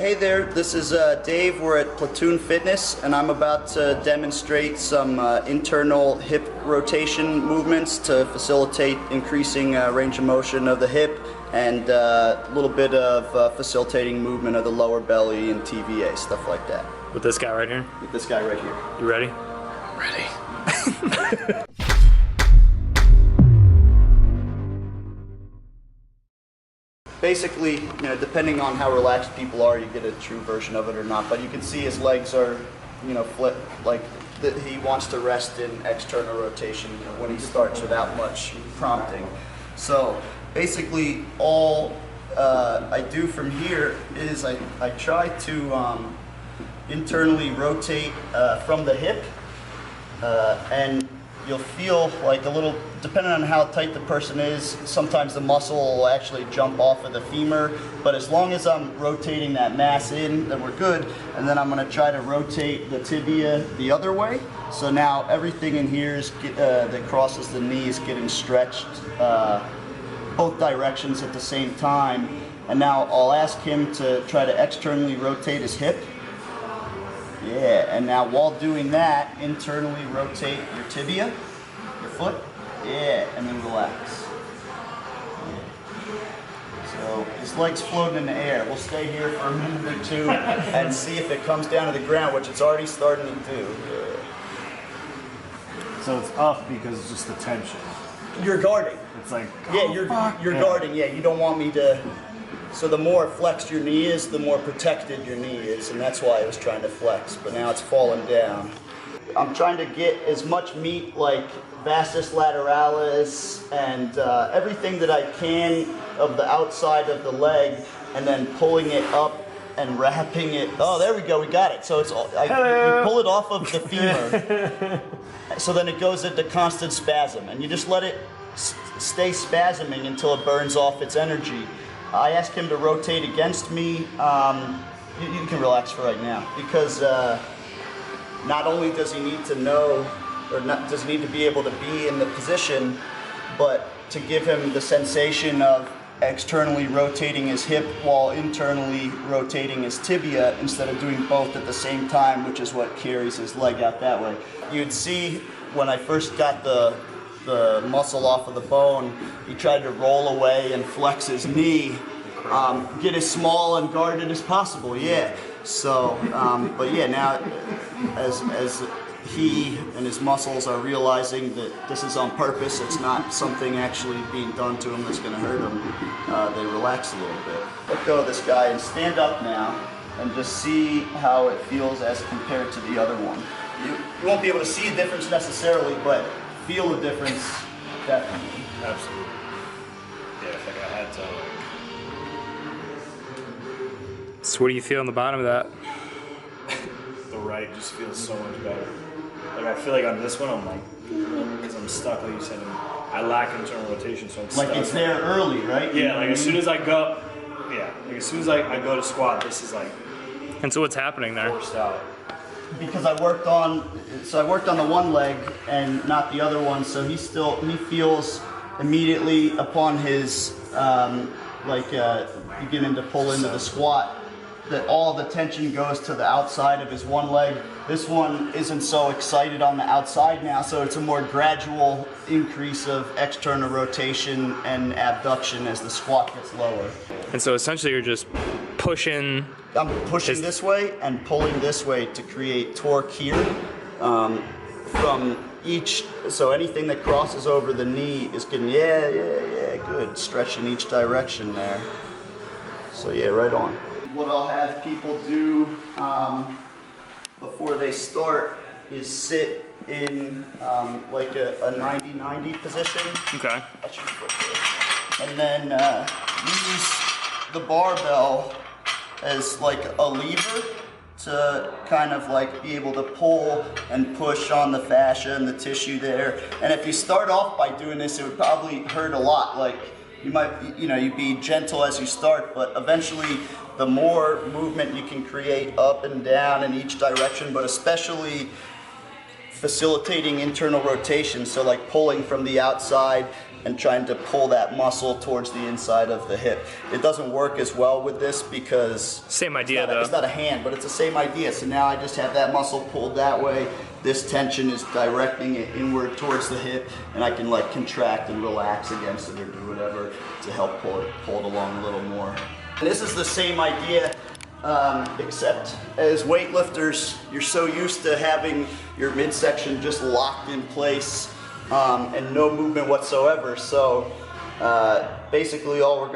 Hey there, this is Dave. We're at Platoon Fitness and I'm about to demonstrate some internal hip rotation movements to facilitate increasing range of motion of the hip and a little bit of facilitating movement of the lower belly and TVA, stuff like that. With this guy right here? With this guy right here. You ready? Ready. Basically, depending on how relaxed people are, you get a true version of it or not. But you can see his legs are, flip, like he wants to rest in external rotation when he starts without much prompting. So basically, all I do from here is I try to internally rotate from the hip, and you'll feel like a little, depending on how tight the person is, sometimes the muscle will actually jump off of the femur, but as long as I'm rotating that mass in, then we're good. And then I'm gonna try to rotate the tibia the other way. So now everything in here is that crosses the knee is getting stretched both directions at the same time. And now I'll ask him to try to externally rotate his hip. Yeah, and now while doing that, internally rotate your tibia, your foot. Yeah, and then relax. Yeah. So his legs floating in the air. We'll stay here for a minute or two and see if it comes down to the ground, which it's already starting to do. Yeah. So it's up because it's just the tension. You're guarding. It's like, yeah, you're guarding. Yeah, you don't want me to. So the more flexed your knee is, the more protected your knee is, and that's why I was trying to flex, but now it's falling down. I'm trying to get as much meat like vastus lateralis and everything that I can of the outside of the leg, and then pulling it up and wrapping it. Oh, there we go, we got it. So it's you pull it off of the femur, so then it goes into constant spasm, and you just let it stay spasming until it burns off its energy. I asked him to rotate against me. You can relax for right now, because not only does he need to know, or does he need to be able to be in the position, but to give him the sensation of externally rotating his hip while internally rotating his tibia instead of doing both at the same time, which is what carries his leg out that way. You'd see when I first got the muscle off of the bone, he tried to roll away and flex his knee, get as small and guarded as possible, yeah. So, but yeah, now as he and his muscles are realizing that this is on purpose, it's not something actually being done to him that's gonna hurt him, they relax a little bit. Let go of this guy and stand up now and just see how it feels as compared to the other one. You won't be able to see a difference necessarily, but feel the difference, definitely. Absolutely. Yeah, it's like I had to. So what do you feel on the bottom of that? The right just feels so much better. Like I feel like on this one, I'm like, because I'm stuck, like you said, I lack internal rotation, so I'm stuck. Like it's there early, right? Yeah, like as soon as I go, like as soon as I go to squat, this is like. And so what's happening there? Forced out. Because I worked on the one leg and not the other one, so he feels immediately upon his beginning to pull into the squat that all the tension goes to the outside of his one leg. This one isn't so excited on the outside now, so it's a more gradual increase of external rotation and abduction as the squat gets lower. And so essentially you're just pushing. I'm pushing this way and pulling this way to create torque here from each, so anything that crosses over the knee is getting, good, stretch in each direction there. So yeah, right on. What I'll have people do before they start is sit in like a 90-90 position. Okay. And then use the barbell as like a lever to kind of like be able to pull and push on the fascia and the tissue there. And if you start off by doing this, it would probably hurt a lot. Like you might, you'd be gentle as you start, but eventually the more movement you can create up and down in each direction, but especially facilitating internal rotation, so like pulling from the outside and trying to pull that muscle towards the inside of the hip. It doesn't work as well with this because Same idea though. it's not a hand, but it's the same idea. So now I just have that muscle pulled that way. This tension is directing it inward towards the hip, and I can like contract and relax against it or do whatever to help pull it along a little more. And this is the same idea, except as weightlifters, you're so used to having your midsection just locked in place and no movement whatsoever. So basically all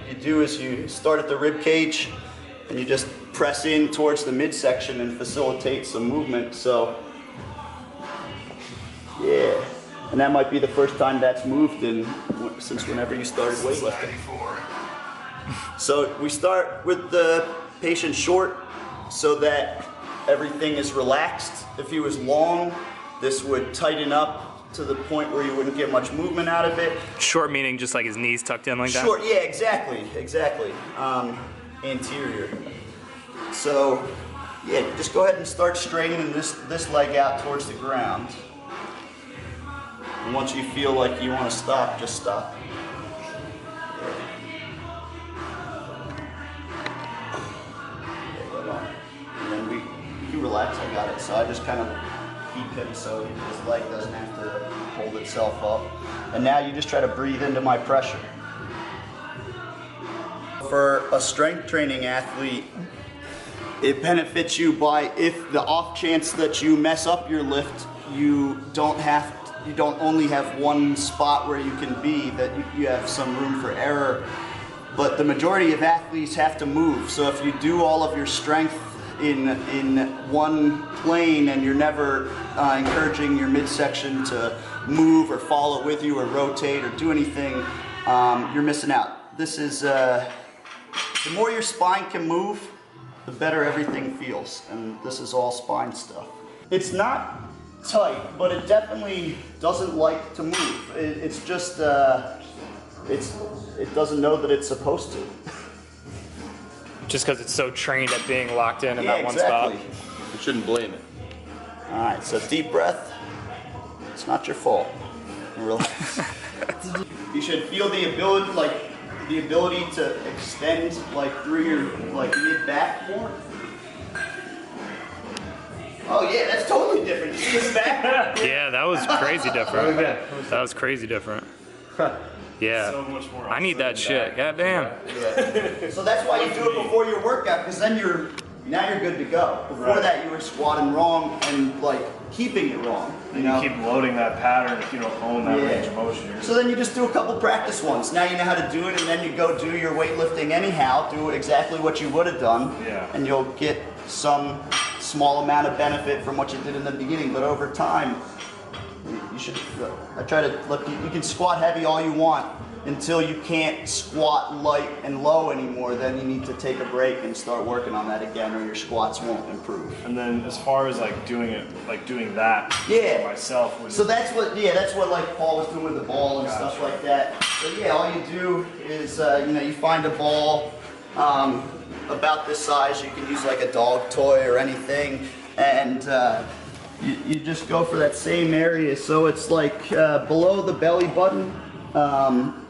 you do is you start at the rib cage and you just press in towards the midsection and facilitate some movement. So yeah, and that might be the first time that's moved since whenever you started weightlifting. So we start with the patient short so that everything is relaxed. If he was long, this would tighten up to the point where you wouldn't get much movement out of it. Short meaning just like his knees tucked in like that? Short, yeah, exactly. Anterior. So, yeah, just go ahead and start straightening this leg out towards the ground. And once you feel like you want to stop, just stop. And then you relax, I got it. So I just kind of keep him so his leg doesn't have to hold itself up. And now you just try to breathe into my pressure. For a strength training athlete, it benefits you by, if the off chance that you mess up your lift, you don't only have one spot where you can be, that you have some room for error. But the majority of athletes have to move. So if you do all of your strength in one plane and you're never encouraging your midsection to move or follow with you or rotate or do anything, you're missing out. This is, the more your spine can move, the better everything feels. And this is all spine stuff. It's not tight, but it definitely doesn't like to move. It's just, it doesn't know that it's supposed to. Just because it's so trained at being locked in Yeah, that one exactly. spot. You shouldn't blame it. All right, so deep breath. It's not your fault. Relax. You should feel the ability to extend through your mid back more. Oh yeah, that's totally different. You see his back? Yeah, that was crazy different. That was crazy different. Yeah. So much more I need that shit. God damn. So that's why you do it before your workout, because then now you're good to go. Before that, you were squatting wrong and keeping it wrong. You know? keep loading that pattern if you don't own that range of motion. So then you just do a couple practice ones. Now you know how to do it, and then you go do your weightlifting anyhow. Do exactly what you would have done, and you'll get some small amount of benefit from what you did in the beginning. But over time, you should. I try to look. You can squat heavy all you want until you can't squat light and low anymore. Then you need to take a break and start working on that again, or your squats won't improve. And then as far as doing that for myself. So that's what Paul was doing with the ball and stuff like that. So yeah, all you do is you find a ball about this size. You can use a dog toy or anything, and you just go for that same area. So it's below the belly button,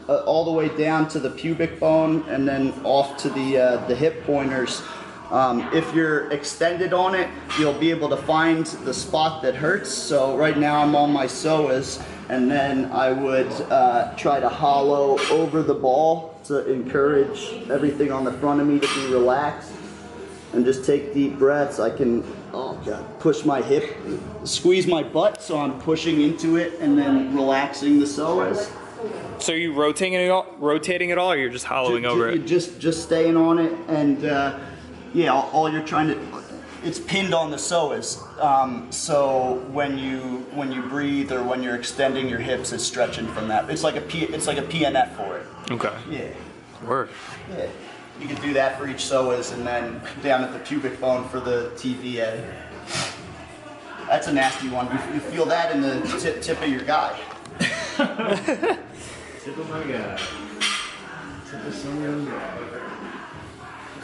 all the way down to the pubic bone, and then off to the hip pointers. If you're extended on it, you'll be able to find the spot that hurts. So right now I'm on my psoas, and then I would try to hollow over the ball to encourage everything on the front of me to be relaxed, and just take deep breaths. I can push my hip, squeeze my butt, so I'm pushing into it and then relaxing the psoas. So are you rotating it all, or you're just hollowing over it? Just staying on it, and all you're trying to, it's pinned on the psoas. So when you breathe or when you're extending your hips, it's stretching from that. It's like a PNF for it. Okay. Yeah. Word. Yeah. You can do that for each psoas, and then down at the pubic bone for the TVA. That's a nasty one. You feel that in the tip of your guy. Tip of my guy. Tip of some guy.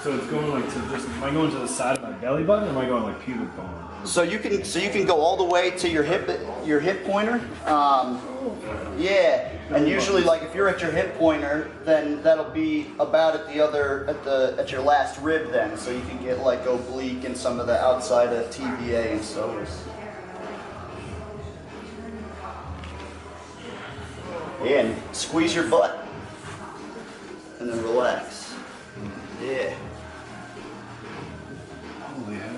So it's going am I going to the side of my belly button, or am I going pubic bone? So you can go all the way to your hip pointer. Yeah, And usually, like if you're at your hip pointer, then that'll be about at the other at your last rib then, so you can get like oblique and some of the outside of TVA and psoas. Yeah, and squeeze your butt, and then relax. Yeah. Holy hell.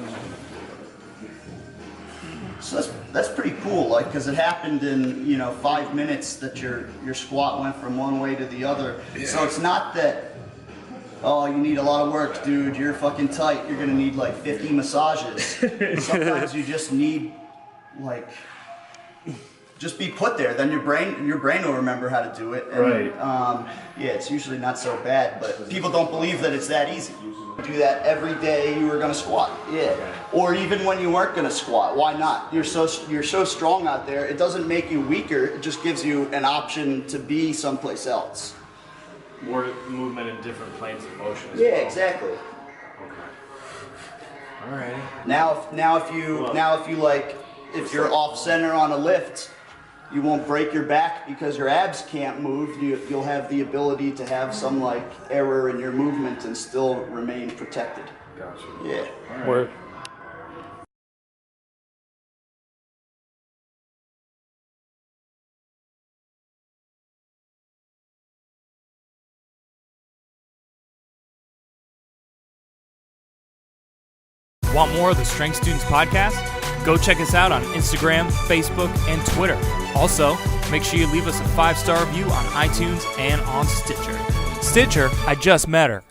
So that's pretty cool, like, because it happened in 5 minutes that your squat went from one way to the other. Yeah. So it's not that, oh, you need a lot of work, dude. You're fucking tight. You're gonna need like 50 massages. Sometimes you just need like. Just be put there, then your brain will remember how to do it. And, right. Yeah, it's usually not so bad, but people don't believe that it's that easy. Do that every day you were gonna squat. Yeah. Or even when you weren't gonna squat. Why not? You're so strong out there. It doesn't make you weaker. It just gives you an option to be someplace else. More movement in different planes of motion. As yeah, well. Exactly. Okay. Alrighty. Now if you're off center on a lift, you won't break your back because your abs can't move. You'll have the ability to have some like error in your movement and still remain protected. Gotcha. Yeah. Right. Word. Want more of the Strength Students podcast? Go check us out on Instagram, Facebook, and Twitter. Also, make sure you leave us a 5-star review on iTunes and on Stitcher. Stitcher, I just met her.